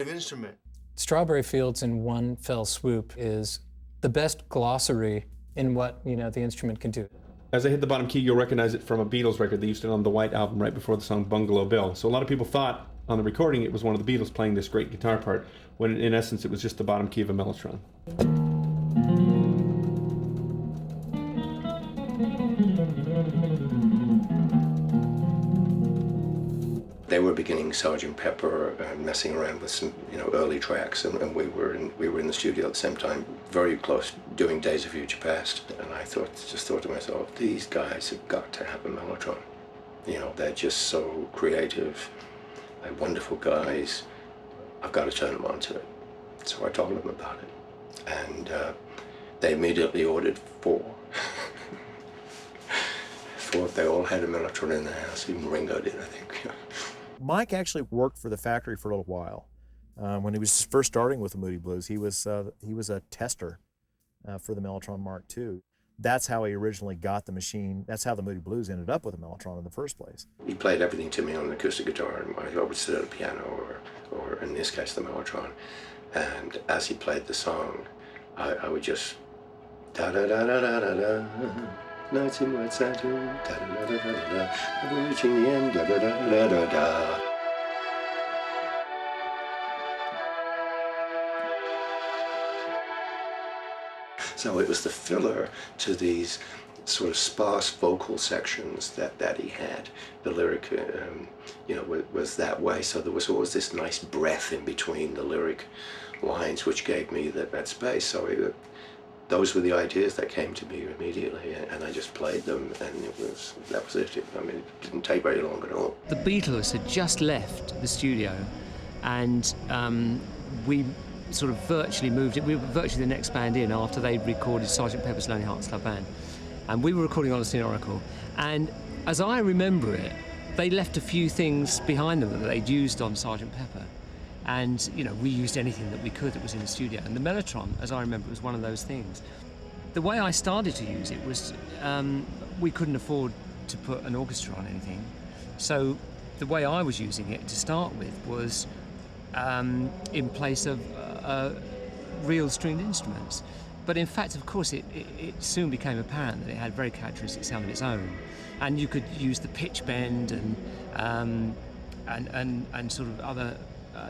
instrument. Strawberry Fields in one fell swoop is the best glossary in what, the instrument can do. As I hit the bottom key, you'll recognize it from a Beatles record. They used it on the White Album right before the song Bungalow Bill. So a lot of people thought on the recording it was one of the Beatles playing this great guitar part, when in essence it was just the bottom key of a Mellotron. They were beginning Sgt. Pepper and messing around with some, early tracks, and we were in the studio at the same time, very close, doing Days of Future Past. And I just thought to myself, these guys have got to have a Mellotron. They're just so creative, they're wonderful guys. I've got to turn them on to it. So I told them about it, and they immediately ordered 4. 4. They all had a Mellotron in their house. Even Ringo did, I think. Mike actually worked for the factory for a little while. When he was first starting with the Moody Blues, he was a tester for the Mellotron Mark II. That's how he originally got the machine. That's how the Moody Blues ended up with a Mellotron in the first place. He played everything to me on an acoustic guitar, and I would sit at a piano, or in this case, the Mellotron. And as he played the song, I would just da da da da da da da. Nights in White Satin, da da da da da da. I'm reaching the end, da da da da da da. So it was the filler to these sort of sparse vocal sections that he had. The lyric, was that way. So there was always this nice breath in between the lyric lines, which gave me that space. So those were the ideas that came to me immediately, and I just played them, and that was it. I mean, it didn't take very long at all. The Beatles had just left the studio, and we sort of virtually moved it. We were virtually the next band in after they'd recorded Sgt. Pepper's Lonely Hearts Club Band. And we were recording Honesty and Oracle. And as I remember it, they left a few things behind them that they'd used on Sgt. Pepper. And, we used anything that we could that was in the studio. And the Mellotron, as I remember, was one of those things. The way I started to use it was we couldn't afford to put an orchestra on anything. So the way I was using it to start with was in place of real stringed instruments. But in fact, of course, it soon became apparent that it had a very characteristic sound of its own. And you could use the pitch bend and sort of other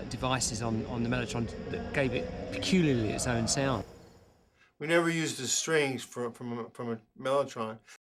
devices on the Mellotron that gave it peculiarly its own sound. We never used the strings from a Mellotron.